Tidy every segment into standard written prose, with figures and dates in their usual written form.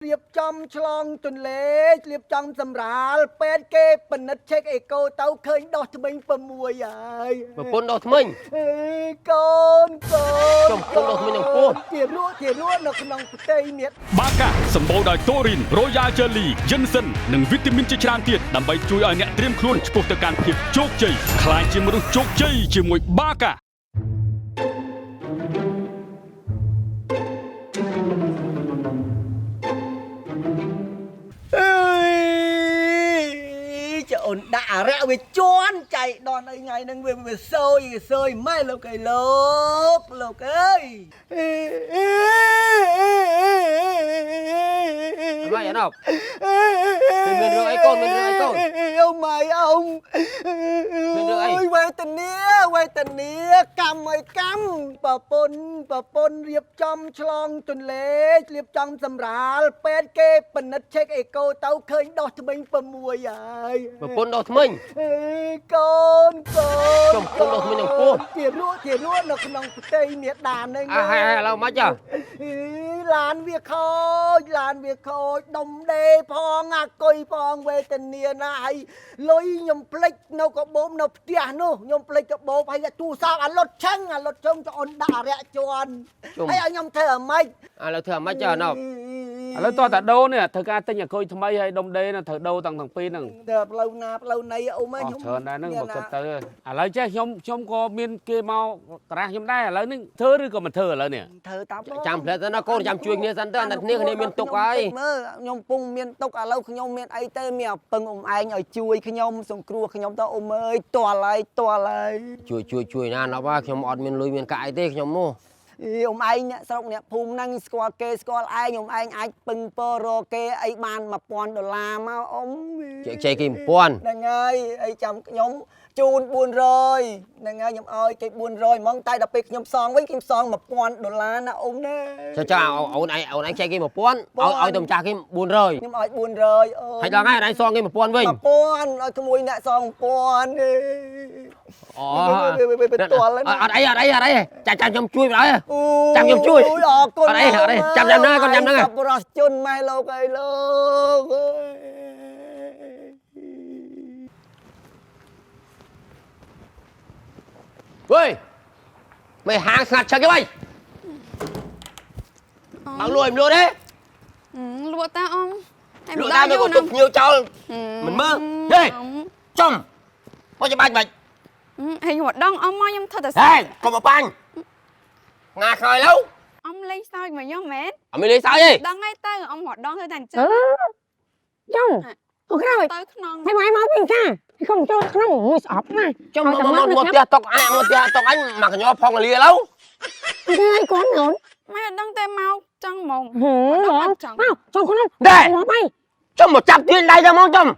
เรียบจอมฉลองจนเล็กเรียบจอมสำราญเป็ดเก็บปนัดเช็คเอโกเต้าเคยดอกทมิงประมวยใหญ่มาปนดอกทมิงก้อนจมปนดอกทมิงอย่างปูเตี๋ยรั่วนกขนมเตยเนียបាកាសម្បូរដោយតូរីន Royal Jelly Jensen និងវីតាមីនជាច្រើនទៀតដើម្បីជួយឲ្យអ្នកត្រៀមខ្លួនឆ្ពោះទៅកាន់ភាពជោគជ័យខ្លាចជាមនុស្សជោគជ័យជាមួយបាកាจะอ่อนด่าแล้วไปจวนใจดอนไอ้ไงนั่งไปซอยไม่เราไก่โลกเอ้ยไม่ยันอบเป็นเรื่องไอ้ก้อนเป็นเรื่องไอ้ก้อนông mày ông quay tình nia cầm ơi cầm bà pôn riệp trong chlong tuần lễ riệp trong sầm ràเป็ดเก็บปนัดเช็คเอโกเต้าเคยดอกทมิงประมวยใหญ่มาปนดอกทมิงก้อนจมปนดอกทมิงอย่างปูเตี๋ยรั่วนกขนมเตยเนียด่านเลยให้เรามาจ้ะลานเวียคอยดมเดพองกุยพองเวทเนียนายลอยยมพลิกนกกระโบมนกเตี้ยนู่ยมพลิกกระโบมให้ตูซาลดช่างจะอ่อนด่าแระจวนให้เอายมเธอไม่เราเธอมาจ้ะนอบแล้วตัวแต่โดเนี่ยเธอการตั้งอย่างคุยทำไมให้ดมเดนะเธอโดตั้งปีนึงเธอเราในเอามาเชิญได้นึงบอกกันเธออะไรเจ้าชมก็มีเกมเอาตราชมได้แล้วนึงเธอหรือก็มันเธอแล้วเนี่ยเธอตามจำเพลย์นะก้อนจำช่วยเนี่ยสันเตอร์นั่นนี่คนนี้มีตกไว้เมื่อยมปุงมีตกอะไรยมมีไอเต้มีปึงไอไอช่วยขยมส่งครัวขยมตัวเอ้ยตัวอะไรช่วยนะนะว่าขยมอดมีลุยมีกายเต้ขยมนู่ไอ้เนี่ยสระเนี่ยภูมินั่งสกอลเกสกอลไอ้ไอ้ปึงเปอร์โรเกไอ้บานมาปอนดอลลาร์มาเจ๊กิมปอนนั่นไงไอ้จำยมจูนบุญเลยนั่นไงยมอ้อยเก็บบุญเลยมองใต้ดับปิกยมซองไว้กิมซองมาปอนดอลลาร์นะเนี่ยจะเอาไหนเจ๊กิมมาปอนเอาตรงจากกิมบุญเลยยมอ้อยบุญเลยให้เราง่ายไหนซองกิมมาปอนวิ่งมาปอนไอ้ขโมยเนี่ยซองปอนอ๋อเป็นตัวแล้วอะไรจำช่วยไปเลยจำช่วยอะไรจำได้ก่อนจำได้กับรอจุนไม่เราไกลโลกเฮ้ยไม่ห่างสัตว์เฉยไปเอาลวยđấy lụa ta ông lụa ta mới có tục nhiều trâu mình mơ đây trong có cho banh mày hình hoạt đông ông ơi em thật là đây còn một banh ngà khơi lâu ông lên sao mà nhớ mét ông mới lên sao gì đang ngay tay ông hoạt đông thôi thành chân trong ok rồi thấy máy máu mình ra không cho nó ngủ sọp mà trong một tia tóc anh mặc nhỏ phong là lìa lâu thế ai có nổi mày đang tay mau trong mồm mau trong con không đây bay trong 100 tiền đây ra mong trong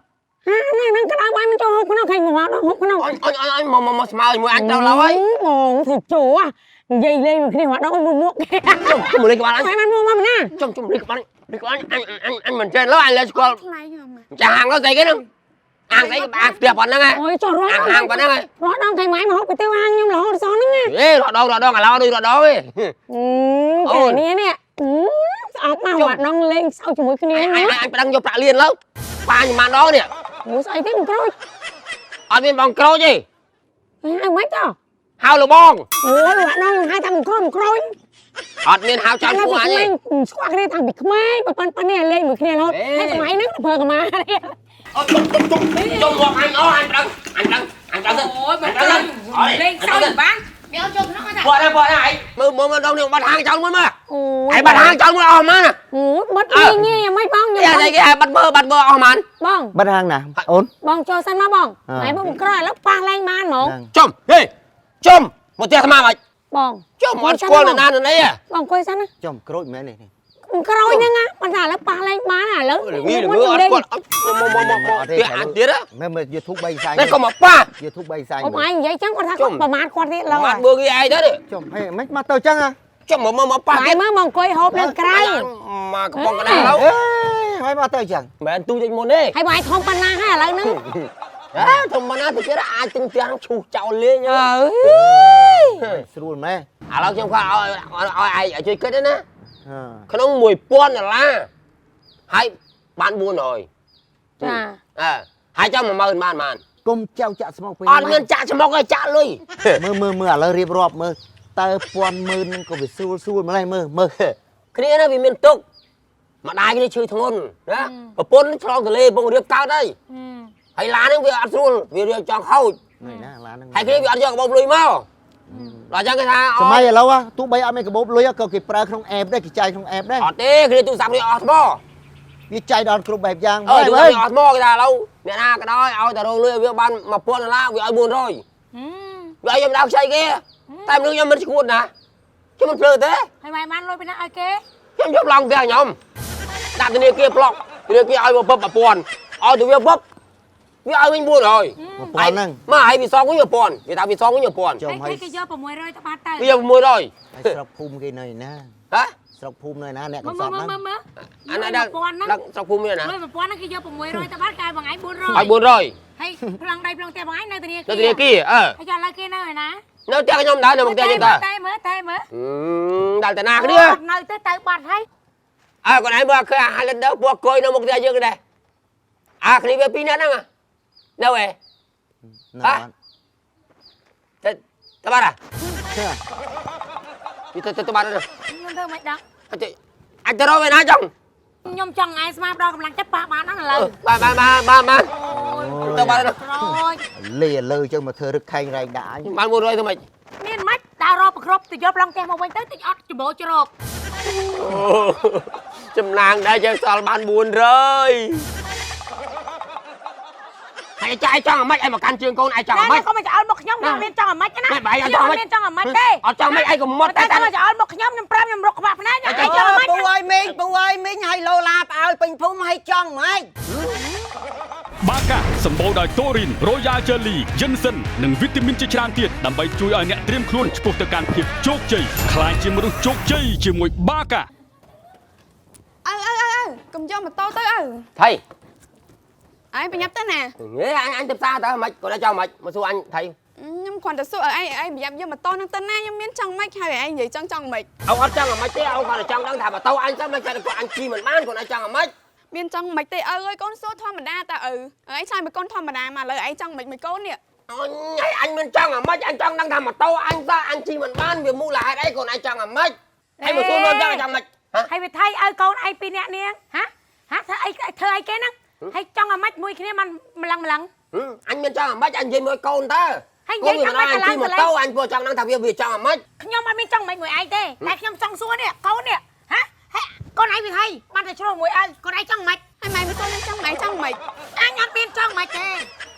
đang cái đau bay mình cho con nó thành hóa nó con nó anh mà mùi anh đâu lâu ấy ngon thịt chua à dây lên mà khi hoạt động mua trong một ly các bạn anh mua mà nè trong ly các bạn anh mình trên lớp anh lên school chả hàng nó gì cái nữa ăn thấy ăn tiệp bọn nó nghe ôi cho hàng bọn nó nghe rót đông thay máy mà hốt phải tiêu ăn nhưng lỗ sao nó nghe ê rót đâu là lo đi rót đó đi cái này nè ốc mà hoạt động lên sao chỉ mỗi cái này anh phải đăng vô trả liền lâu ba nhưng mà đó nè ủa sao thế một cái ở bên bằng cro gì hai mấy cho hao là bon ủa hoạt động 2 thằng một cro ở bên hao trăm của anh này qua cái thằng bị mấy bên này lên một cái này thôi cái máy nước phơi cả mà trong một anh đăng ôi bà Trân lên sao vậy bán đeo chụp nó coi nào vợ đây mưa đâu nè bắt hàng trong mới mà ai bắt hàng trong mới mà nè bắt đi nghe mấy bông vậy đây cái bắt bơ mà anh bông bắt hàng nè ổn bông cho san má bông mày bông coi lớp pang lên man một chôm một tia tham mày bông chôm một con là nan đấy à bông coi san á chôm cối mẹ này cối nữa á bây giờ lớp pang lên man à lớn nghĩ là mưa con ăn tiết á mẹ vừa thuốc bay sai đây có một pa vừa thuốc bay sai ông anh vậy chắc con thằng có bà mát con thế lâu mát bơ cái ai đó đi chôm hay mấy mắt tao chăng à chôm một pa mày mới mong coi hộp lên cái mà có bông cái nào đâu mấy mắt tao chẳng mẹ anh tu trên môn đi hay bài thông pana hay là lớn nữa thông pana thì cái đó ai chân tiếng chụp chào lên nhá luôn mẹ lâu trong khoa ai ở chơi kết đấy nè ขนมมวยป้อนน่ะล่ะ hai bán buôn rồi hai trăm mà mơn man គុំចៅចាក់ស្មោកពេញ អត់មានចាក់ច្មោកឲ្យចាក់លុយ មើលឥឡូវរៀបរាប់មើលតើពាន់ម៉ឺនហ្នឹងក៏វាស្រួលម្ល៉េះមើល គ្នាណាវាមានទុកម្ដាយគ្នាឈឺធ្ងន់ណាប្រពន្ធឆ្លងទលេពងរៀបកើតហើយហើយឡានហ្នឹងវាអត់ស្រួលវារៀបចង់ហោច នេះណាឡានហ្នឹង ហើយគ្នាវាអត់យកកាបូបលុយមកដល់អញ្ចឹងគេថា សម័យឥឡូវទោះបីអត់មានកាបូបលុយក៏គេប្រើក្នុងអេបដែរគេចាយក្នុងអេបដែរ អត់ទេគ្នាទូរស័ព្ទនេះអស់ថ្ម វាចាយដល់គ្រប់បែបយ៉ាង ទូរស័ព្ទនេះអស់ថ្មគេថាឥឡូវអ្នកណាក៏ដោយឲ្យតែរងលុយវាបាន$1000វាឲ្យ400វាឲ្យខ្ញុំដល់ខ្ចីគេតែមនុស្សខ្ញុំមិនឈួតណាខ្ញុំមិនភ្លើទេ ហើយម៉ែបានលុយពីណាឲ្យគេ ខ្ញុំយកឡងផ្ទះខ្ញុំដាក់ធនាគារប្លុកធនាគារឲ្យមក1000ឲ្យទៅវា1000វាឲ្យវិញ400 1000ហ្នឹង មកឲ្យវាសងវិញ1000វាថាវាសងវិញ1000 ចំហើយ គេយក600ទៅបាត់ទៅ វាយក600 ហើយស្រុកភូមិគេនៅណា ហ៎ ស្រុកភូមិនៅណាអ្នកកំសត់ហ្នឹង អានេះដល់ស្រុកភូមិនេះណា លុយ1000ហ្នឹងគេយក600ទៅបាត់កាយបងឯង400 ឲ្យ400 ហើយប្លង់ដៃប្លង់ផ្ទះបងឯងនៅធនាគារ ទៅធនាគារហើយយកឥឡូវគេនៅឯណា នៅផ្ទះខ្ញុំដែរនៅផ្ទះខ្ញុំដែរ តែមើល ដល់តាណាគ្នា នៅទៅបាត់ហើយ còn ai mà khơi hai lần đâu buộc coi nó một giờ chưa cái này cái này pin nữa đâu vậy hả ta bắt à ta bắt rồi ខ្ញុំធ្វើមិនដឹង anh ta đâu vậy nói chồng ខ្ញុំចង់ឯងស្មារដល់កម្លាំងចិត្តប៉ះបានហ្នឹងឥឡូវ ba ta bắt rồi ស្រោច លេលើចឹងមកធ្វើរឹកខែងរែងដាក់ bán 400 thôi mày មានមិនដើររកប្រគ្រប់ទៅយកប្លង់ផ្ទះមកវិញទៅតិចអត់ច្បោច្រក chùm nàng đây chơi sao bán 400 hay trai cho mấy ai mà can trường con ai cho តែ mấy កុំចោលមកខ្ញុំខ្ញុំមានចង់អាម៉េចណា mấy bảy ai cho mấy មានចង់អាម៉េចទេ ở trong mấy ai cũng mất តែ tay មកចោលមកខ្ញុំប្រាប់ខ្ញុំរកក្បាលភ្នែកខ្ញុំចង់អាម៉េច ពូអើយមីងឲ្យឡូឡាផ្អើលពេញភូមិឲ្យចង់ម៉េច បាកាសម្បូរដោយតូរីន Royal Jelly Jensen និងវីតាមីនជាច្រើនទៀតដើម្បីជួយឲ្យអ្នកត្រៀមខ្លួនឆ្ពោះទៅកាន់ភាពជោគជ័យខ្លាចជាមនុស្សជោគជ័យជាមួយបាកា កុំយកម៉ូតូទៅ thầy អើប្រញាប់ទៅណា nghĩa anh tập xa tới mày còn đã cho mày mà xu anh thầy ខ្ញុំគ្រាន់តែសួរឲ្យឯងប្រញាប់យកម៉ូតូនឹងទៅណាខ្ញុំមានចង់ម៉េចហើយឯងនិយាយចង់ម៉េច ông ở trong là mày té ông còn ở trong đang thả mà tao anh sao mày chạy được anh chi mình bán còn ở trong là mày មានចង់ម៉េចទេអើយកូនសួរធម្មតាតើឯងឆ្លើយមួយកូនធម្មតាមកលើឯងចង់ម៉េចមួយកូននេះ Ôi, anh bên trong là mày anh trong đang thả mà tao anh sao anh chi mình bán vì mua là hai đấy còn ở trong là mày anh mà xu luôn trong là trong mày hả ហើយវាថៃឲ្យកូនឯងពីរនាក់នាងហ៎ធ្វើអីគេហ្នឹងហើយចង់អាម៉េចមួយគ្នាមិនម្លឹង anh bên trong là mày anh gì mới con ta ហើយនិ có យាយ gì ចង់ mà ម៉េច nói anh chi một tao anh vừa trong đang thả việc trong là mày ខ្ញុំអត់មានចង់ម៉េចមួយឯងទេតែខ្ញុំចង់សួរនេះកូននេះហ៎ហើយកូនឯងវាថៃបានតែឆ្លោះមួយឯងកូនឯងចង់ម៉េច ហើយម៉ែមិនសួរខ្ញុំចង់ម៉េចចង់ម៉េច អញអត់មានចង់ម៉េចទេ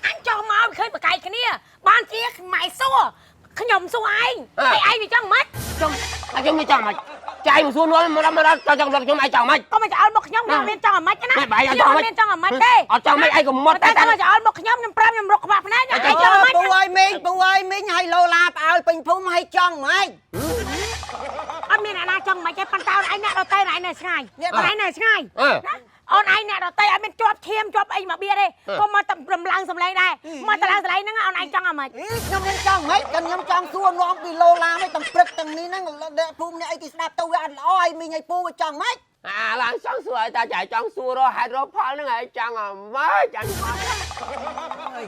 អញចង់មកឃើញបកែកគ្នាបានជាម៉ែសួរខ្ញុំសួរឯងហើយឯងវាចង់ម៉េច anh không biết trong mày chạy một xu nữa mà đó cho trong lực chúng ai trong mày កុំមកចោលមកខ្ញុំខ្ញុំមានចង់អាម៉េចណា ម៉ែបាយអត់ ខ្ញុំ ចង់ អត់មានចង់អាម៉េចទេ ở trong mày ai cũng mất តែ tay កុំមកចោលមកខ្ញុំប្រាប់ខ្ញុំរកក្បាលភ្នែកខ្ញុំចង់អាម៉េច ពូអើយមីងឲ្យឡូឡាផ្អើលពេញភូមិឲ្យចង់ម៉េច អត់មានអ្នកណាចង់ម៉េចទេប៉ុន្តែអូនឯងអ្នកដតៃណៃនៅឆ្ងាយអូនឯងនៅឆ្ងាយ ណា អូនឯងអ្នកដតៃអត់មានជាប់ឈាមជាប់អីមកបៀទេកុំមកតែរំឡើងសំឡេងដែរមកតែឡើងសំឡេងហ្នឹងអូនឯងចង់អាម៉េច ខ្ញុំមានចង់ម៉េចខ្ញុំចង់សួរនាំពីឡូឡាមិនទាំងព្រឹកទាំងនេះហ្នឹងភូមិនេះអីគេស្ដាប់ទៅវាអត់ល្អឲ្យមីងឲ្យពូវាចង់ម៉េច ឡើងចង់សួរឲ្យតាchạyចង់សួររហេតុរកផលហ្នឹងឯងចង់អាម៉េចអញអត់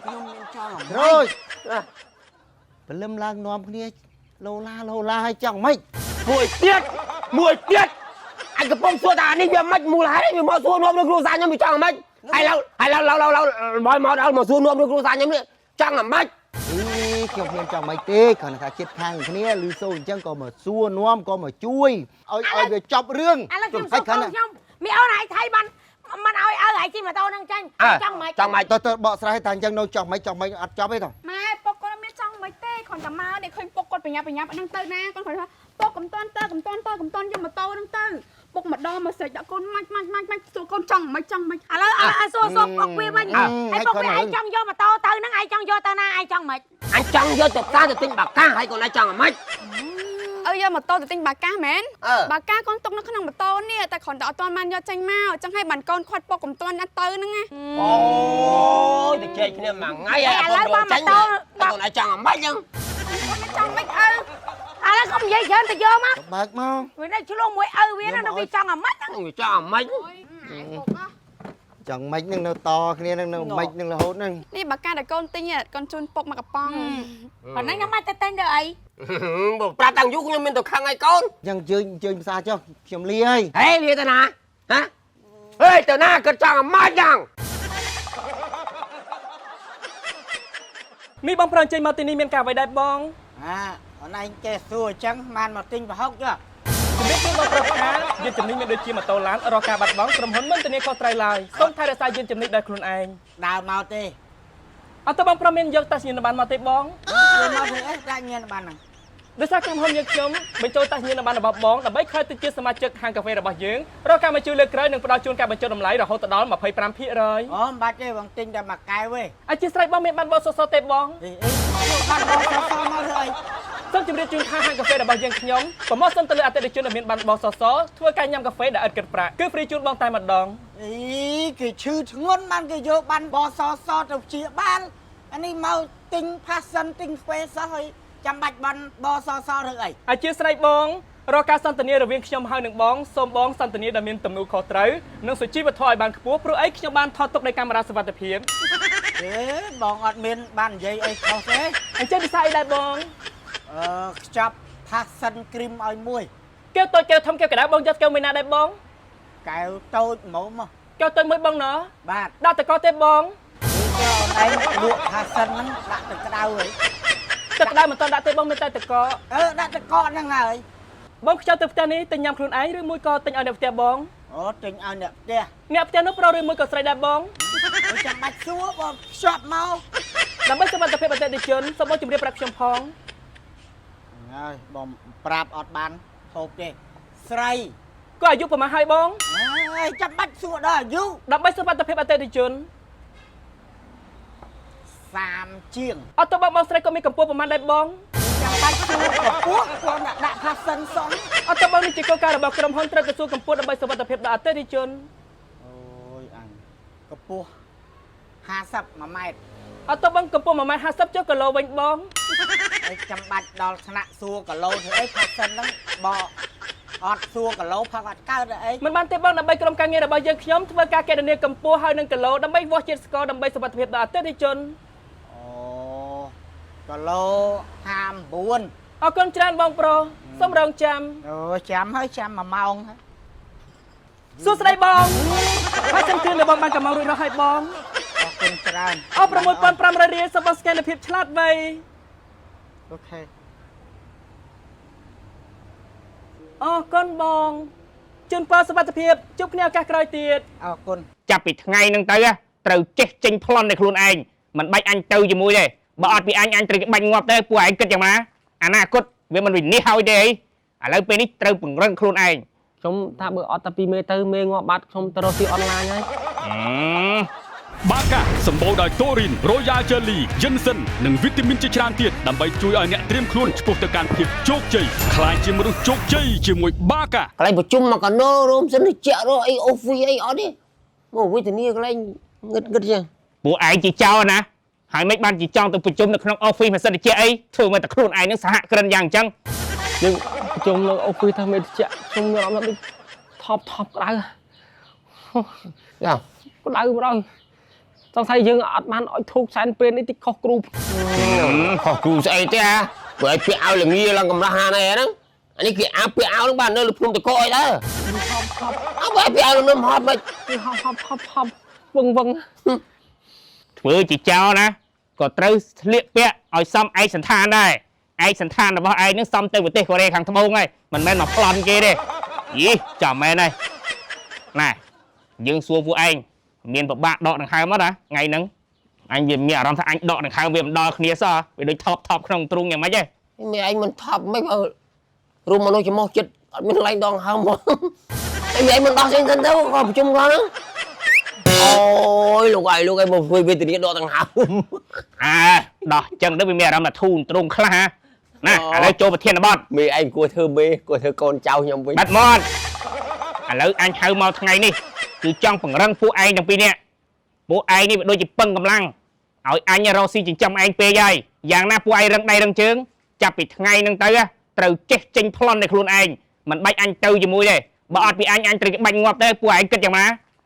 ខ្ញុំមានចង់រួចព្រលឹមឡើងនាំគ្នាឡូឡាឲ្យចង់ម៉េច មួយទៀតអញកំពុងសួរតានេះវាមិនមូលហេតុវាមកសួរនាំនឹងគ្រូសាខ្ញុំវាចង់អាម៉េចហើយឡូវមកដល់មកសួរនាំនឹងគ្រូសាខ្ញុំនេះចង់អាម៉េច ខ្ញុំមានចង់ម៉េចទេគ្រាន់តែថាចិត្តខាងគ្នាឮសូរអញ្ចឹងក៏មកសួរនាំក៏មកជួយឲ្យវាចប់រឿង ឥឡូវខ្ញុំសួរខ្ញុំមានអូនឯងថៃបានមិនឲ្យឯងជិះម៉ូតូហ្នឹងចាញ់ចង់ម៉េច ចង់ម៉េច ទៅបកស្រាយតែអញ្ចឹងនៅចង់ម៉េចអត់ចប់ទេតោះ ម៉ែពុកគាត់មានចង់ម៉េចទេគ្រាន់តែមកនេះឃើញពុកគាត់ប្រញាប់ហ្នឹងទៅណាគាត់គាត់ថាពុកកំតាន់យកម៉ូតូហ្នឹងទៅពុកម្ដងមកសេចដាក់កូនម៉ាច់សួរកូនចង់ម៉េច ឥឡូវសួរពុកវាវិញហើយពុកវាឯងចង់យកម៉ូតូទៅហ្នឹងឯងចង់យកទៅណាឯងចង់ម៉េច អញចង់យកទៅផ្សារទៅទិញបាកាហើយគាត់ឯងចង់អាម៉េច អើយកម៉ូតូទៅទិញបាកាមែនបាកាកូនទុកនៅក្នុងម៉ូតូនេះតែគ្រាន់តែអត់ទាន់បានយកចេញមកចឹងហើយបានកូនខាត់ពុកកំតាន់ទៅហ្នឹងណា អូយទៅជែកគ្នាមួយថ្ងៃហើយអត់យកចេញគាត់ឯងចង់អាម៉េចហ្នឹង ចង់ម៉េចអើ ឥឡូវកុំនិយាយច្រើនទៅយកមក បើកមក វានៅឆ្លោះមួយឪវាណាវាចង់អាម៉េចហ្នឹង វាចង់អាម៉េច អ ពុក chẳng mấy nhưng nó to kia nhưng mấy nhưng là hốt nhưng នេះបើការដែលកូនទិញកូនជូនពុកមកកំប៉ុង ប៉ុណ្ណឹងខ្ញុំមកទៅទិញទៅអី បើប្រាប់តាំងយូរខ្ញុំមានទៅខឹងឲ្យកូន chẳng chơi xa cho chấm ly ơi ហេលាទៅណាហ៎ហេទៅណាក៏ចង់អាម៉ាច់យ៉ាង មីបងប្រុសចេញមកទីនេះមានការអ្វីដែរបង hôm nay kẻ xua chẳng man mà tinh và hốc chưa ជំរាបសួរបងប្រុសថាយានជំនិះមានដូចជាម៉ូតូឡានរកការបាត់បង់ក្រុមហ៊ុនមិនធានាខុសត្រូវឡើយសូមថែរក្សាយានជំនិះដោយខ្លួនឯង đào màu tê អត់ទៅបងប្រុសមានយកតាសញ្ញាណប័ណ្ណមកទេបង rồi màu thì ấy ra nhiên bàn này ដោយសារក្រុមហ៊ុនយើងខ្ញុំបញ្ចូលតាសញ្ញាណប័ណ្ណរបស់បងដើម្បីក្លាយទៅជាសមាជិកហាងកាហ្វេរបស់យើងរកការមកជួយលើកក្រោយនិងផ្ដល់ជូនការបញ្ចុះតម្លៃរហូតដល់ 25% ồ bà chơi bằng tinh ra mặc cái với អធិស្ឋានបងមានបានបោះសសរទេបង thì ấy bàn bóng sao mau rồi សូមជម្រាបជូនថាហាងកាហ្វេរបស់យើងខ្ញុំប្រម៉ូសិនទៅលើអតិថិជនដែលមានបានបោះសសរធ្វើការញ៉ាំកាហ្វេដែលឥតគិតប្រាក់គឺហ្វ្រីជូនបងតែម្ដង ý cái chữ ngôn ban cái vô ban bò so trong chia ban anh ấy mau tinh phát sân tinh phê sao rồi chăm bạch ban bò so được ấy អធិស្ឋានបងរកការសន្ទនារវាងខ្ញុំហើយនឹងបងសូមបងសន្ទនាដែលមានទំនួលខុសត្រូវនិងសុជីវធម៌ឲ្យបានខ្ពស់ព្រោះអីខ្ញុំបានថតទុកដោយកាមេរ៉ាសុវត្ថិភាព thế bọn ọt miên ban giấy ấy không thế អញ្ចឹងពិសាអីដែរបង chọc phát sân cream ơi muôi កែវតូចកែវធំកែវកណ្ដាលបងយកកែវមួយណាដែរបង kẹo tôi mẫu mà កែវតូចមួយបងណោះ បាទ ដាក់តកទេបង anh luộc hạt sân nó đặt từ cái đau ấy ទឹកក្តៅមិនតន់ដាក់ទេបងមានតែតក đặt từ con năng rồi បងខ្ចោទៅផ្ទះនេះទិញញ៉ាំខ្លួនឯងឬមួយក៏ទិញឲ្យអ្នកផ្ទះបង ồ trình ao nè kia អ្នកផ្ទះនោះប្រុសឬមួយក៏ស្រីដែរបង chẳng bạch xúa bọn shop mau ដើម្បីសុវត្ថិភាពអតិថិជនសូមបងជម្រាបប្រាប់ខ្ញុំផង rồi bọn prap ọt ban hộp đi sray ក៏អាយុប្រហែលហើយបង ơi chẳng bạch xúa đó dữ ដើម្បីសុវត្ថិភាពអតិថិជន 3 chiêng អត់ទៅបងស្រីក៏មានកម្ពស់ប្រហែលដែរបង chẳng bạch xúa của quốc con đã hạt sân sống អត់ទៅបងនេះជាគោលការណ៍របស់ក្រុមហ៊ុនត្រូវក្រសួងកម្ពុជាដើម្បីសុវត្ថិភាពដល់អតិថិជន ôi anh cái pua 50 mà mày អត់ទៅបងកម្ពស់1.50 ម៉ែត្រចុះគីឡូវិញបង ấy chẳng bạch đo thằng xua cả lô thì ấy hạt sân nó bò ọt xua cả lô phạt ọt cao đấy ấy មិនបានទេបងដើម្បីក្រុមការងាររបស់យើងខ្ញុំធ្វើការកណនាកម្ពស់ហើយនឹងគីឡូដើម្បីវាស់ជាតិស្ករដើម្បីសុវត្ថិភាពដល់អតិថិជន ồ cả lô 24 អរគុណច្រើនបងប្រុសសូមរងចាំ rồi chấm hơi chấm mà mau hả សួស្តីបងហើយសំគ្រាមរបស់បានកម្មករួចរាល់ហើយបង có con tràn អស់6,500 រៀលសូមបងស្កេនភាពឆ្លាតវៃ ok អរគុណបងជូនពរសុវត្ថិភាពជួបគ្នាឱកាសក្រោយទៀត à con ចាប់ពីថ្ងៃហ្នឹងទៅត្រូវចេះចេញប្លន់នៃខ្លួនឯងមិនបាច់អញទៅជាមួយទេបើអត់ពីអញត្រូវបាច់ងាប់ទេពួកឯងគិតយ៉ាងណាអនាគតវាមិនវិនិច្ឆ័យហើយទេឥឡូវពេលនេះត្រូវពង្រឹងខ្លួនឯង ខ្ញុំថាបើអត់តែពីមេទៅមេងាប់បាត់ខ្ញុំទៅរកស៊ីអនឡាញហើយ បាកាសម្បូរដោយតូរីន Royal Jelly Ginseng និងវីតាមីនជាច្រើនទៀតដើម្បីជួយឲ្យអ្នកត្រៀមខ្លួនឆ្ពោះទៅកាន់ភាពជោគជ័យខ្លាចជាមនុស្សជោគជ័យជាមួយបាកា កន្លែងប្រជុំមកកាណូរោមសិនជាក់រកអីអូហ្វីអីអត់ទេមកវិធានីកន្លែងងឹតចឹង ពួកឯងជាចោលណាហើយមិនបានជាចង់ទៅប្រជុំនៅក្នុង office មិនសិនជាអីធ្វើមកតែខ្លួនឯងនឹងសហគ្រិនយ៉ាងអញ្ចឹង យើងប្រជុំនៅអូហ្វីថាមេតិចខ្ញុំមានអារម្មណ៍ដូចថប់ក្តៅ យ៉ា ក្តៅម្ដងសង្ស័យយើងអត់បានអុចធូបសែនពេលនេះតិចខុសគ្រូ ខុសគ្រូស្អីទេព្រោះឲ្យពាក់ឲ្យល្ងាឡើងកំរះហាណែហ្នឹងអានេះគេអាពាក់ឲ្យនឹងបាននៅលើភ្នំតកអីដែរអើបើពាក់ឲ្យនឹងហត់មិន ហប់វឹង ធ្វើជាចោលណាក៏ត្រូវស្លៀកពាក់ឲ្យសមឯកសណ្ឋានដែរឯកសណ្ឋានរបស់ឯងនឹងសមទៅប្រទេសកូរ៉េខាងត្បូងហើយមិនមែនមកប្លន់គេទេយីចាំមែនហើយណែយើងសួរពួកឯងមានពិបាកដកដង្ហើមអត់ណាថ្ងៃហ្នឹងអញវាមានអារម្មណ៍ថាអញដកដង្ហើមវាមិនដល់គ្នាសោះវាដូចថប់ក្នុងទ្រូងយ៉ាងម៉េចហ៎ មានឯងមិនថប់មិនបើរួមមនុស្សចំោះចិត្តអត់មានឡើងដងហើមមកឯងមិនដោះចេញទៅក៏ប្រជុំគាត់ហ្នឹងអូយលោកឯងមកធ្វើវេទនីដកដង្ហើម ដោះចឹងទៅវាមានអារម្មណ៍ថាធូរទ្រូងខ្លះណាឥឡូវចូលប្រធានបទ មេឯងគួរធ្វើមេគួរធ្វើកូនចៅខ្ញុំវិញ បាត់មាត់ឥឡូវអញហៅមកថ្ងៃនេះគឺចង់ពង្រឹងពួកឯងទាំងពីរនាក់ពួកឯងនេះវាដូចជាពឹងកម្លាំងឲ្យអញរកស៊ីចិញ្ចឹមឯងពេកហើយយ៉ាងណាពួកឯងរឹងដៃរឹងជើងចាប់ពីថ្ងៃហ្នឹងទៅត្រូវចេះចេញប្លន់នៃខ្លួនឯងមិនបាច់អញទៅជាមួយទេបើអត់ពីអញត្រូវគេបាច់ងាប់ទេពួកឯងគិតយ៉ាងណា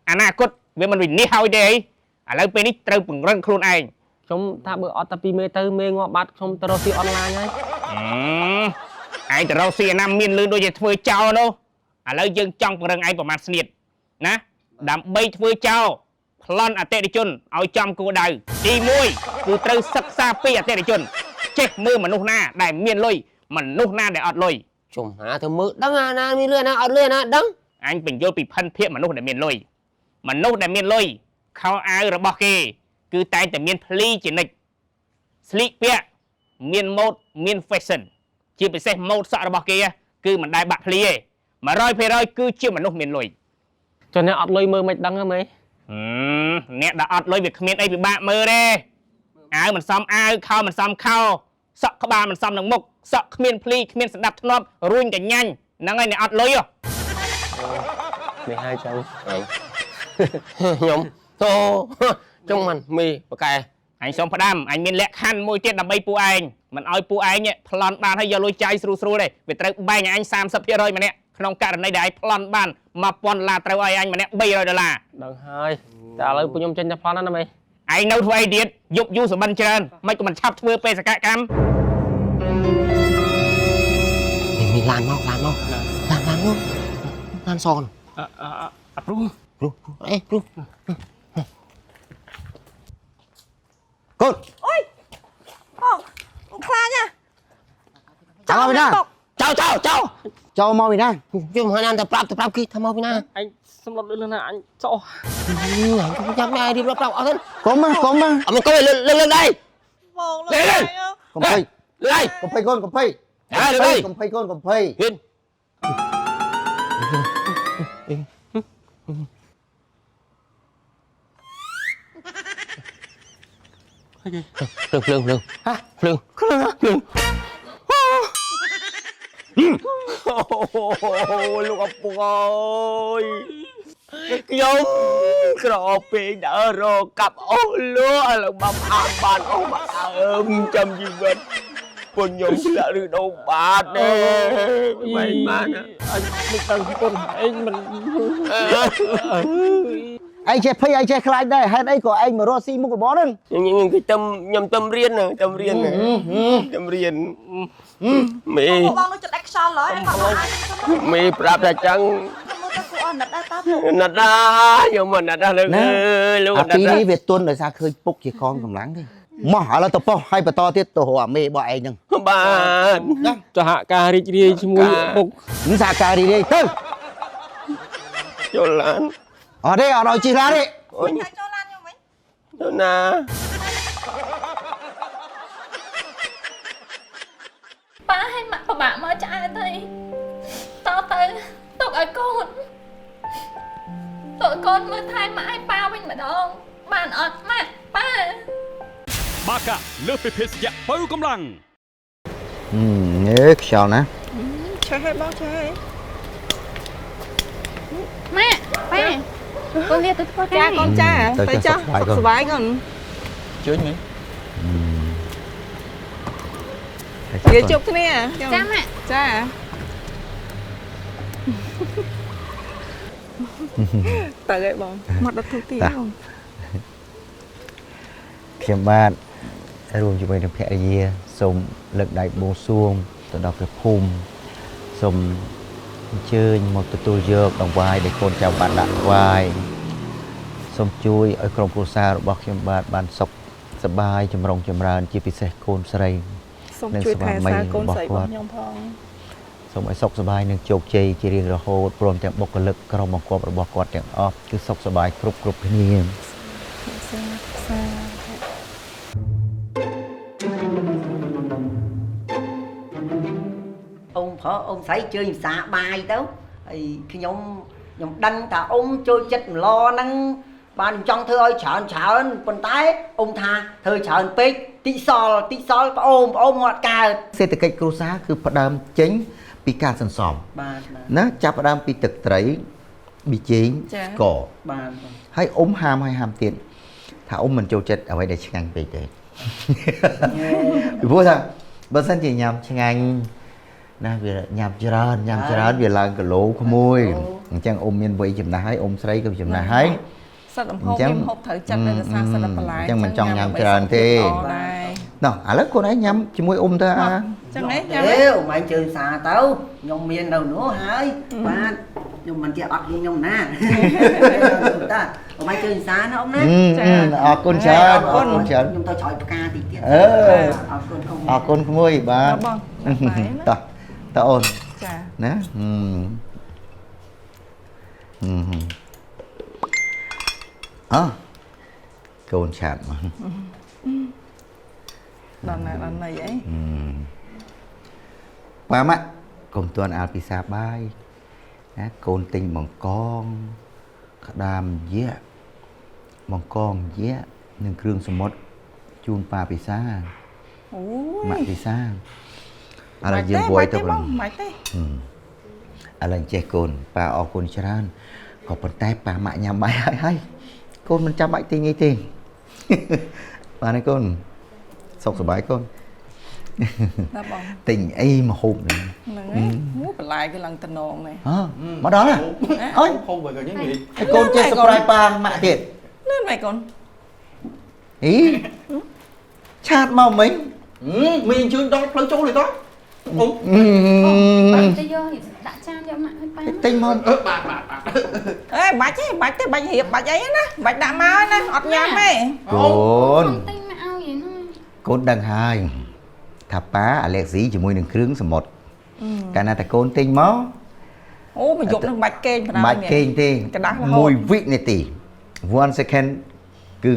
អនាគតវាមិនវិនិច្ឆ័យហើយទេឥឡូវពេលនេះត្រូវពង្រឹងខ្លួនឯង ខ្ញុំថាបើអត់តែ2មេទៅមេងាប់បាត់ខ្ញុំទៅរកស៊ីអនឡាញហើយ ឯងទៅរកស៊ីអាណាមានលឿនដូចជាធ្វើចោលនោះឥឡូវយើងចង់ពង្រឹងឯងប្រមាណស្នៀតណាដើម្បីធ្វើចោលប្លន់អតិថិជនឲ្យចំគោលដៅទី1គឺត្រូវសិក្សាពីអតិថិជនចេះមើលមនុស្សណាដែលមានលុយមនុស្សណាដែលអត់លុយ ជុំហាទៅមើលដឹងអាណាមានលុយណាអត់លុយណាដឹង អញបញ្យល់ពីផិនភាគមនុស្សដែលមានលុយមនុស្សដែលមានលុយខោអាវរបស់គេគឺតែងតែមានភ្លីជានិច្ចស្លៀកពាក់មានម៉ូដមាន fashion ជាពិសេសម៉ូដសក់របស់គេគឺមិនដែលបាក់ភ្លីទេ 100% គឺជាមនុស្សមានលុយ ចុះអ្នកអត់លុយមើលមិនដឹងហ៎មេ អ្នកដែលអត់លុយវាគ្មានអីពិបាកមើលទេអាវមិនសមអាវខោមិនសមខោសក់ក្បាលមិនសមនឹងមុខសក់គ្មានភ្លីគ្មានស្ដាប់ធ្នាប់រួញកញ្ញាញ់ហ្នឹងហើយអ្នកអត់លុយ មេហើយចឹង ខ្ញុំអូចុងមិនមីបកែ អញសុំផ្ដាំអញមានលក្ខខណ្ឌមួយទៀតដើម្បីពួកឯងមិនឲ្យពួកឯងប្លន់បានហើយយកលុយចាយស្រួលទេវាត្រូវបែងឲ្យអញ 30% ម្នាក់ក្នុងករណីដែលឯងប្លន់បាន $1000 ត្រូវឲ្យអញម្នាក់$300 ដឹងហើយតែឥឡូវពួកខ្ញុំចេញតែប្លន់ណាមេ ឯងនៅធ្វើអីទៀតយប់យូរសម្បិនច្រើនមិនក៏មិនឆាប់ធ្វើបេសកកម្ម มีลานមកលานនោះលานសន អត់ព្រោះ ព្រោះអេព្រោះកូន Ôi Bông Khla nha ចោលពីណា ចៅ ចោលមកពីណា ខ្ញុំហើយណាទៅប្រាប់គេថាមកពីណា អញសម្លុតលឿនណាអញចោ ខ្ញុំចាំឯងរៀបរាប់អត់ទេ កុំ អត់មានកុំលើកដៃ Bông Lên, lên.កុំភ័យ លើក កុំភ័យកូនកុំភ័យ ហើយលើក កុំភ័យកូនកុំភ័យ ហ៊ាន ភ្លើងអូលោកអពុកអើយខ្ញុំក្រពេកដើររកកាប់អូលោកឥឡូវបាំអានបានអូមកចាំជីវិតពុនខ្ញុំធ្លាក់ឬដូងបាតទេមិនបាន អញមិនដឹងពុនឯងមិន ឯងចេះភ័យឯងចេះខ្លាចដែរហេតុអីក៏ឯងមករកស៊ីមុខរបរហ្នឹង ខ្ញុំគឺខ្ញុំរៀនមេ Bông nó chật ếch xol rồi Em bảo ai មេប្រាប់តែចឹង Không có cô ổn nật đá tao ណាត់ណាខ្ញុំមិនណាត់ណាលោកអើយលោក អា ណាត់ ពីរ ណា នេះវាទុនដោយសារឃើញពុកជាកងកម្លាំងទេមកឥឡូវទៅប៉ុសឲ្យបន្តទៀតទៅរកអាមេរបស់ឯងហ្នឹង បាទ សហការរីករាយជាមួយពុក មិនសហការរីករាយទៅ ចូលឡាន អត់ទេអត់ឲ្យជិះឡានទេ អូយ Cho lan cho mình ទៅណា ป้าให้มาประบะมาจ่ายthôi tao tới tao ở con tụi con mới thay mãi ba mình mà đâu bạn ọt mặt ba បាកាលើសពីភេសជ្ជៈបើកម្លាំង ខ្យល់ណា Chơi hết bông chơi Mẹ ba con lia tôi qua Cha con cha à? Tới Tới cho cho sọc vải con. Sọc vải conជួយមេ Ghê chụp thế này à cha mẹ Cha à Tờ gậy bông Mặt đất thuộc tí Tờ. không ខ្ញុំបាទរួមជាមួយនឹងភរិយាសូមលើកដៃបួងសួងទៅដល់ព្រះភូមិសូមអញ្ជើញមកទទួលយកដង្វាយដែលកូនចៅបានដាក់ថ្វាយសូមជួយឲ្យក្រុមគ្រួសាររបស់ខ្ញុំបាទបានសុខសប្បាយចម្រុងចម្រើនជាពិសេសកូនស្រី Xong Nên chui sao thẻ mày xa con bỏ sấy qua. bông nhông phong សូមឲ្យសុខសប្បាយនិងជោគជ័យជារៀងរហូតព្រមទាំងបុគ្គលិកក្រុមបង្គាប់របស់គាត់ទាំងអស់គឺសុខសប្បាយគ្រប់គ្នា Xa xa ông phở ông thấy chơi xả bài đâu thì nhóm đăng ta ông chơi chết lo năng bạn trong thơ ơi chọn còn tái ông tha thời chọn pê tí sol có ôm ngọt cà សេដ្ឋកិច្ចគ្រួសារគឺផ្ដើមចេញពីការសន្សំ បាទ ណាចាប់ផ្ដើមពីទឹកត្រីប៊ីចេង ចា ស្ករ បាទ ហើយអ៊ំហាមទៀតថាអ៊ំមិនចូលចិត្តអ្វីដែលឆ្ងាញ់ពេកទេពីព្រោះថាបើសិនជាញ៉ាំឆ្ងាញ់ ណាវាញ៉ាំច្រើនវាឡើងគីឡូក្មួយអញ្ចឹងអ៊ំមានវ័យចំណាស់ហើយអ៊ំស្រីក៏ចំណាស់ហើយ សិតអំហូបមានហូបត្រូវចិត្តនៅសាសិតបន្លែ អញ្ចឹងមិនចង់ញ៉ាំច្រើនទេណោះឥឡូវកូនឯងញ៉ាំជាមួយអ៊ំទៅអា ចឹងហ៎ អេអ៊ំឯងជើងសាទៅខ្ញុំមាននៅនោះហើយបាទខ្ញុំមិនចេះអត់ខ្ញុំណាតាអ៊ំឯងជើងសាណាអ៊ំណា អរគុណច្រើនច្រើន ខ្ញុំទៅច្រោយផ្កាតិចទៀត អរគុណក្មួយបាទតោះអូនចាណាកូនឆាប់មក ដល់ណីអី ប៉ាម៉ាក់កុំទាន់អាលពិសាបាយណាកូនទិញបង្កងក្តាមយាបង្កងយានិងគ្រឿងសមុទ្រជូនប៉ាពិសាអូយម៉ាក់ពិសាឥឡូវយើងវយទៅបងមិនទេឥឡូវចេះកូនប៉ាអរគុណច្រើនក៏ប៉ុន្តែប៉ាម៉ាក់ញ៉ាំបាយហើយកូនមិនចាំបាច់ទិញអីទេបាទនេះកូនសុខសប្បាយកូន ណាបង ទិញអីមកហូបហ្នឹង បន្លែគឺឡើងតំណងនេះ មកដល់ហើយអើយ ហូបបើយ៉ាងនេះ កូនចេះ surprise ប៉ាម៉ាក់ទៀត លឿនមិនកូន អីឆាតមកមិញ មីអញ្ជើញដល់ផ្លូវចូលនេះតោះ ទៅយកដាក់ចានយកមកឲ្យប៉ា ទិញមក បាទ អេបាច់ទេបាច់ទេបាច់រៀបបាច់អីណាបាច់ដាក់មកណាអត់ញ៉ាំទេ កូន ទិញមកឲ្យហ្នឹង កូនដឹងហើយថាប៉ាអាឡែកស៊ីជាមួយនឹងគ្រឿងសមុទ្រកាលណាតែកូនទិញមក អូមកយកនឹងបាច់គេងបណ្ដោយ បាច់គេងទេ1វិនាទី 1 second គឺ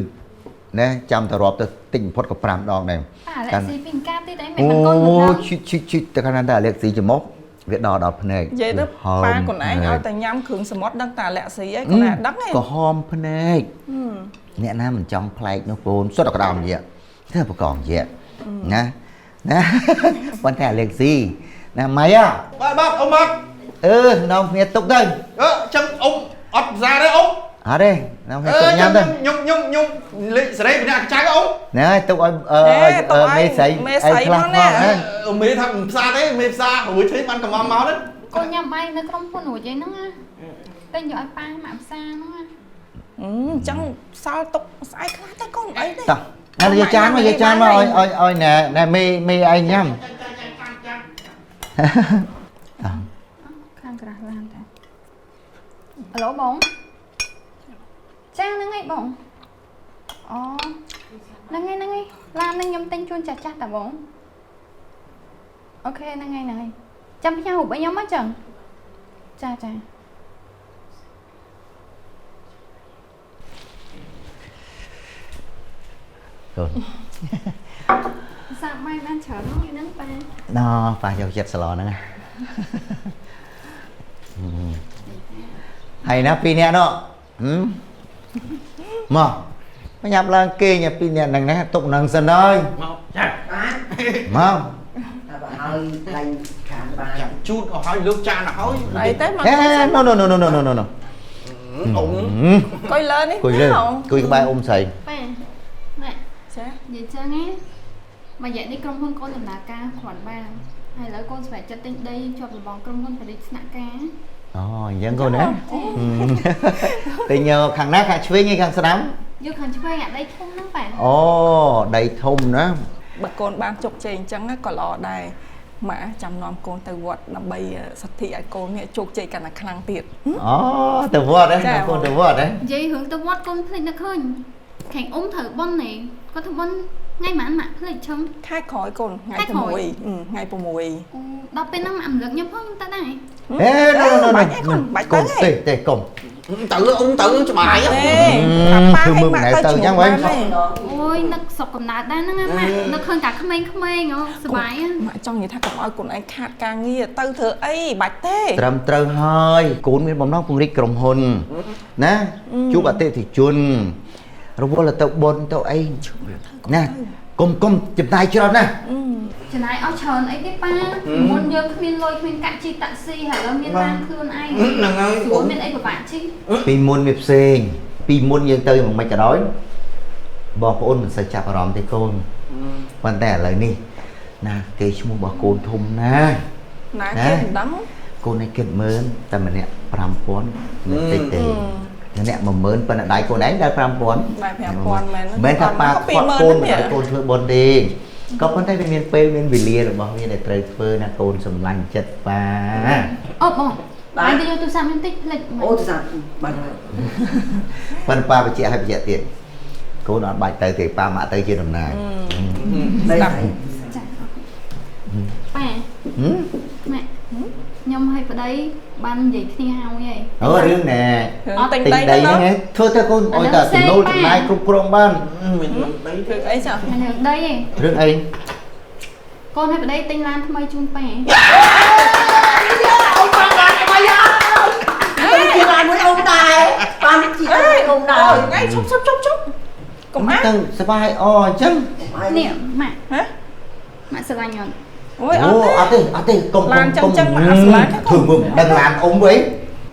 ណាចាំតែរាប់ទៅទិញផុតក៏5ដងដែរ អាឡែកស៊ីពីកាទៀតអីមិនកូន អូឈិតតែកាលណាតែអាឡែកស៊ីច្រមុះវាដល់ភ្នែក និយាយទៅប៉ាខ្លួនឯងឲ្យតែញ៉ាំគ្រឿងសមុទ្រដឹងតែអាឡែកស៊ីអីខ្លួនឯងដឹងទេ ក៏ហមភ្នែកអ្នកណាមិនចង់ប្លែកនោះកូនសុទ្ធតែក្តៅនិយាយធ្វើបកងនិយាយណាប៉ុន្តែអាឡែកស៊ីណាម៉ៃអ្ហ៎ បាទអ៊ំមក នាំគ្នាទុកទៅ ចឹងអ៊ំអត់សារទេអ៊ំ អត់ទេនាំគ្នាទុកញ៉ាំទៅ ខ្ញុំលេខសេរីពីអ្នកចៅអ៊ំ ណែទុកឲ្យមេស្រីអីខ្លះផងណា មេថាមិនផ្សារទេមេផ្សាររួចទេបានកំងមកទេ កូនញ៉ាំបាយនៅក្រុមហ៊ុនរួចអីហ្នឹងណាតែយកឲ្យប៉ាម៉ាក់ផ្សារហ្នឹងណា អញ្ចឹងសល់ទុកស្អែកខ្លះទៅកូនអីទេ តោះហើយយកចានមកឲ្យណែមេឯងញ៉ាំ ខាងក្រាស់ឡានតែអាឡូបងចាហ្នឹងឯងបងអូហ្នឹងឯងឡានហ្នឹងខ្ញុំទិញជូនចាស់តាបងអូខេហ្នឹងឯងចាំផ្ញើរូបឲ្យខ្ញុំមកចឹងចា កូន សាប់ម៉ៃបានច្រើនហ្នឹងប៉ា ណ៎ប៉ាយកចិត្តស្លហ្នឹងហើយណាពីរនាក់នោះមកញ៉ាំឡើងគេញ៉ាំពីរនាក់ហ្នឹងណាទុកនឹងសិនហើយមកចាមក ហើយដៃខាងបាន ជូតឲ្យហើយលើកចានឲ្យហើយ អីទៅមក ណូ កុយលើនេះ គួយក្បែរអ៊ំស្រី ប៉ាណែចានិយាយចឹងណាមួយរយៈនេះក្រុមហ៊ុនកូនដំណើរការគ្រាន់បានហើយឥឡូវកូនស្វែងចិត្តទិញដីជាប់របងក្រុមហ៊ុនបរិយាស្នាក់ការ អូអញ្ចឹងកូនណាទិញខាងណាខាងឆ្វេងhayខាងស្ដាំ យកខាងឆ្វេងអាដីធំហ្នឹងប៉ា អូដីធំណា បើកូនបានជោគជ័យអញ្ចឹងក៏ល្អដែរម៉ាក់ចាំនាំកូនទៅវត្តដើម្បីសទ្ធិឲ្យកូននេះជោគជ័យកាន់តែខ្លាំងទៀត អូទៅវត្តហ៎កូនទៅវត្តហ៎ និយាយរឿងទៅវត្តកូនភ្លេចនឹកឃើញខាងអ៊ំត្រូវបន់នេះគាត់ធ្វើបន់ថ្ងៃម៉ានម៉ាក់ភ្លេចឈឹម ខែក្រោយកូនថ្ងៃ6ថ្ងៃ 6 ដល់ពេលហ្នឹងម៉ាក់រំលឹកខ្ញុំផងខ្ញុំទៅដែរ បាច់ កូនទេកុំ ទៅអ៊ំទៅច្បាស់ហើយ គឺមើលម្នាក់ទៅអញ្ចឹងវិញ អូយនឹកសុកកំណើតដែរហ្នឹងម៉ាក់នឹកឃើញតែក្មេងៗសប្បាយ ម៉ាក់ចង់និយាយថាកុំឲ្យកូនឯងខាតការងារទៅធ្វើអីបាច់ទេ ត្រឹមត្រូវហើយកូនមានបំណងពង្រីកក្រុមហ៊ុនណាជួបអតិថិជនរវល់ទៅបុនទៅអីណាកុំចំណាយច្រើនណា ចំណាយអស់ច្រើនអីទេប៉ាមុនយើងគ្មានលុយគ្មានកាក់ជីតាក់ស៊ីហើយឥឡូវមានបានខ្លួនឯងហ្នឹងហើយស្រួលមានអីពិបាកជី ពីមុនវាផ្សេងពីមុនយើងទៅមិនក៏ដោយបងប្អូនមិនសូវចាប់អារម្មណ៍ទេកូនប៉ុន្តែឥឡូវនេះណាគេឈ្មោះរបស់កូនធំណា ណាគេមិនដឹង កូនឯងគិតមើលតែម្នាក់ 5000 មិនតិចទេម្នាក់ 10000 ប៉ុន្តែដៃកូនឯងដល់ 5000 ដៃ 5000 មែនថាប៉ាគាត់កូនឲ្យកូនធ្វើបុណ្យទេក៏ប៉ុន្តែវាមានពេលមានវេលារបស់វាដែលត្រូវធ្វើណាកូនសម្លាញ់ចិត្តប៉ា អូបងបានទៅយកទូរស័ព្ទខ្ញុំតិចផ្លេច អូទូរស័ព្ទបានហើយ ប៉ុន្តែប៉ាបញ្ជាក់ឲ្យបញ្ជាក់ទៀតកូនអត់បាច់ទៅទេប៉ាមកទៅជាដំណើរ đây này ប៉ាម៉ាក់ខ្ញុំឲ្យប្តីបាននិយាយគ្នាហើយ អូរឿងណែ អត់ ទិញដីហ្នឹងធ្វើទៅកូនអោយតែចំណូលចំណាយគ្រប់គ្រងបានមិនដីធ្វើអីចា រឿងដីឯង រឿងអី កូនឲ្យប្តីទិញឡានថ្មីជូនប៉ា ông bạn làm cái mày á tôi chỉ làm với ông đài bạn chỉ làm với ông đài ngay chúc cùng á ទៅសบายអអញ្ចឹង នេះម៉ាក់ហ៎ម៉ាក់ស្រឡាញ់អត់ អូយ អូអត់ទេកុំធ្វើមើលដឹងឡានអ៊ំវិញ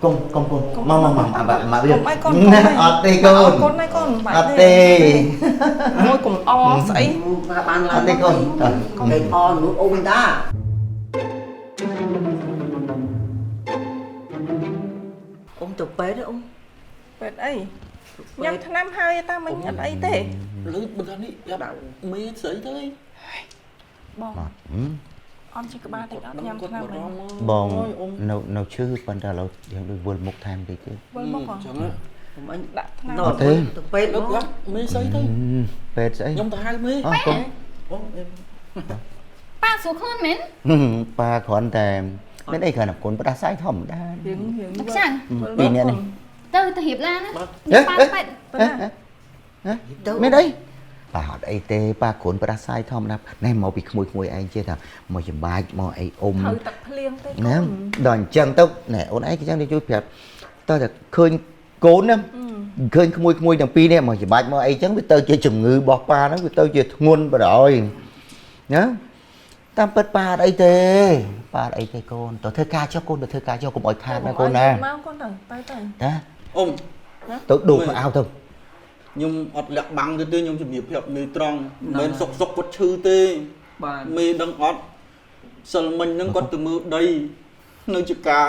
កុំមកវាអត់ទេកូន កូនឯងកូន អត់ទេ មួយកុំអស្អី bạn làmទេកូន không để o nuốt ông ta ông chụp bé đấy ông ពេទ្យអីញ៉ាំថ្នាំហើយតាមិនអត់អីទេ លឺបើនេះយ៉ាប់មេស្អីទៅ បងអត់ជិះក្បាលតិចអត់ញ៉ាំថ្នាំ បងនៅឈឺប៉ុន្តែឥឡូវយើងដូចវល់មុខថែមតិចទៀត វល់មុខអញ្ចឹងanh ដាក់ថ្នាំ អត់ទេ ពេទ្យ មេស្អីទៅ ពេទ្យស្អី ខ្ញុំទៅហៅមេ អត់កុំ ប៉ាសួរខ្លួនមែន ប៉ាគ្រាន់តែមានអីគ្រាន់តែកូនផ្ដាសាយធម្មតា យើង ខ្ចាំ ពីរនាក់នេះ ទៅរៀបឡានណាប៉ាពេទ្យ មានអីប៉ាអត់អីទេប៉ាគ្រាន់ផ្ដាសាយធម្មតាណែមកពីក្មួយឯងចេះថាមកចំបាច់មកអីអ៊ំ ហើយទឹកភ្លៀងទេ ណាដល់អញ្ចឹងទៅណែអូនឯងអញ្ចឹងទៅជួយប្រាប់តើតែឃើញកូនណាឃើញក្មួយទាំងពីរនេះមកចំបាច់មកអីចឹងវាទៅជាជំងឺរបស់ប៉ាហ្នឹងវាទៅជាធ្ងន់បណ្ដោយណាតាមពិតប៉ាអត់អីទេប៉ាអត់អីទេកូនទៅធ្វើការចុះកូនទៅធ្វើការចុះកុំអោយខាតណាកូនណា មកកូនទៅទៅ ណា អ៊ំ ទៅដូរអាវទៅ ខ្ញុំអត់លាក់បាំងទេខ្ញុំជំរាបប្រាប់មេត្រង់មិនសុកគាត់ឈឺទេ បាទ មេដឹងអត់សិលមិញហ្នឹងគាត់ទៅមើលដីនៅចកា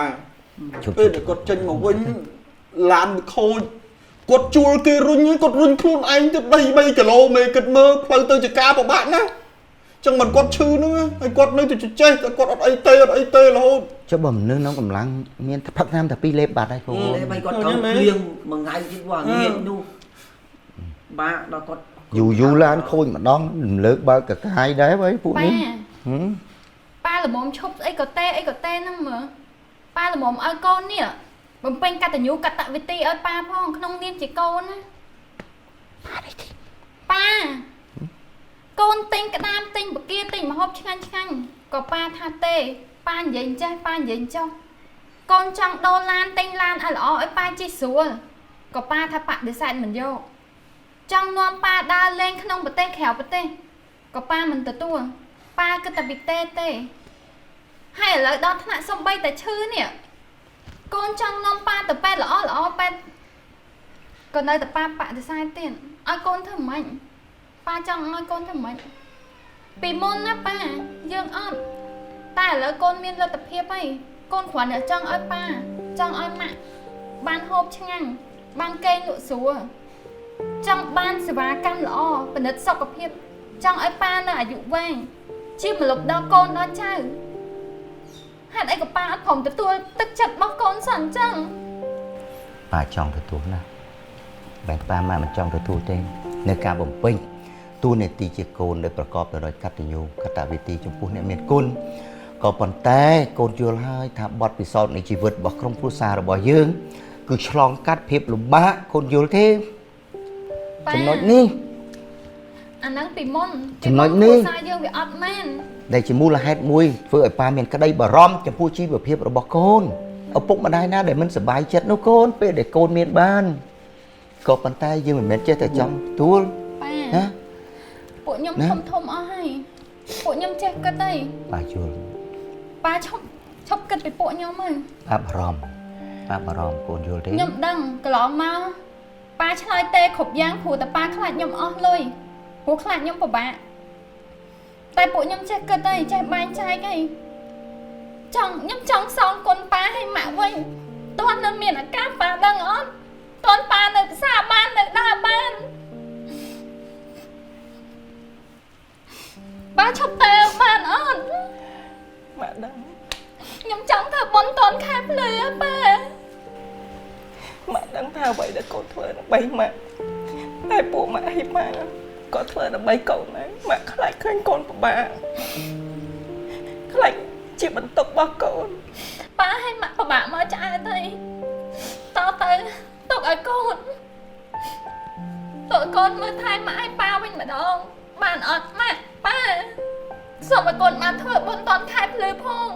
ពេលដែលគាត់ចេញមកវិញឡានវាខូចគាត់ជួលគេរុញគាត់រុញខ្លួនឯងទៅ3គីឡូមេគិតមើលផ្លូវទៅចកាពិបាកណាស់ចឹងមិនគាត់ឈឺហ្នឹងហើយគាត់នៅទៅចេះគាត់អត់អីទេរហូត ចុះបើមនុស្សក្នុងកម្លាំងមានផឹកតាមតែ2លេបបាត់ហើយកូន mày còn không liêng mà ngay chứ quả nghiện nu ba đó còn យូរឡានខូចម្ដងរំលើកបើកកកាយដែរបើពួកនេះ ប៉ាល្មមឈប់ស្អីក៏ទេហ្នឹងមើលប៉ាល្មមឲ្យកូននេះបំពេញកតញ្ញូកតវិធីឲ្យប៉ាផងក្នុងនាមជាកូនណាប៉ាកូនទិញក្តាមទិញបកាទិញម្ហូបឆ្ងាញ់ក៏ប៉ាថាទេប៉ានិយាយចេះប៉ានិយាយចុះកូនចង់ដូរឡានទិញឡានឲ្យល្អឲ្យប៉ាជិះស្រួលក៏ប៉ាថាបដិសេធមិនយកចង់នាំប៉ាដើរលេងក្នុងប្រទេសក្រៅប្រទេសក៏ប៉ាមិនទទួលប៉ាគិតតែពីទេហើយឥឡូវដល់ថ្នាក់សំបីតែឈឺនេះកូនចង់នាំប៉ាទៅពេទ្យល្អពេទ្យក៏នៅតែប៉ាបដិសេធទៀតឲ្យកូនធ្វើម៉េចប៉ាចង់ឲ្យកូនធ្វើម៉េចពីមុនណាប៉ាយើងអត់តែឥឡូវកូនមានលទ្ធភាពហើយកូនគ្រាន់តែចង់ឲ្យប៉ាចង់ឲ្យម៉ាក់បានហូបឆ្ងាញ់បានគេងលក់ស្រួលចង់បានសេវាកម្មល្អពិនិត្យសុខភាពចង់ឲ្យប៉ានៅអាយុវែងជាម្លប់ដល់កូនដល់ចៅហេតុអីក៏ប៉ាអត់ព្រមទទួលទឹកចិត្តរបស់កូនសិនអញ្ចឹង ប៉ាចង់ទទួលណាបែរប៉ាម៉ាមិនចង់ទទួលទេនៅការបំពេញតួនាទីជាកូនដែលប្រកបដោយកតញ្ញូកតវិធីចំពោះអ្នកមានគុណក៏ប៉ុន្តែកូនយល់ហើយថាបទពិសោធន៍នៃជីវិតរបស់ក្រុមគ្រួសាររបស់យើងគឺឆ្លងកាត់ភាពលំបាកកូនយល់ទេចំណុចនេះ អាហ្នឹងពីមុន ចំណុចនេះ គ្រួសារយើងវាអត់មែន ដែលជាមូលហេតុមួយធ្វើឲ្យប៉ាមានក្តីបារម្ភចំពោះជីវភាពរបស់កូនឪពុកម្ដាយណាដែលមិនសប្បាយចិត្តនោះកូនពេលដែលកូនមានបានក៏ប៉ុន្តែយើងមិនមែនចេះតែចង់ទទួល ប៉ា ណា ពួកខ្ញុំធំអស់ហើយពួកខ្ញុំចេះគិតអី ប៉ាយល់ ប៉ាឈប់គិតពីពួកខ្ញុំហើយ ប៉ាបារម្ភកូនយល់ទេ ខ្ញុំដឹងកន្លងមកប៉ាឆ្លើយទេគ្រប់យ៉ាងព្រោះតែប៉ាខ្លាចខ្ញុំអស់លុយព្រោះខ្លាចខ្ញុំពិបាកតែពួកខ្ញុំចេះគិតអីចេះបែងចែកអី ខ្ញុំចង់សងគុណប៉ាឲ្យម៉ាក់វិញតើនៅមានអាការប៉ាដឹងអត់តើប៉ានៅផ្សារបាននៅដើរបានប៉ាឈប់ទៅបានអត់ ម៉ាក់ដឹង ខ្ញុំចង់ធ្វើបុណ្យតនខែភ្លឺប៉ា ម៉ាក់ដឹងថាអ្វីដែលកូនធ្វើដើម្បីម៉ាក់តែពួកម៉ាក់ឲ្យម៉ាក់ក៏ធ្វើដើម្បីកូនដែរម៉ាក់ខ្លាចឃើញកូនពិបាកខ្លាចជាបន្ទុករបស់កូន ប៉ាឲ្យម៉ាក់ពិបាកមកឆ្អែតទៅទុកឲ្យកូនមើលថែម៉ាក់ឲ្យប៉ាវិញម្ដងបានអត់ម៉ាក់ប៉ាសូមឲ្យកូនបានធ្វើបុណ្យតនខែភ្លឺផង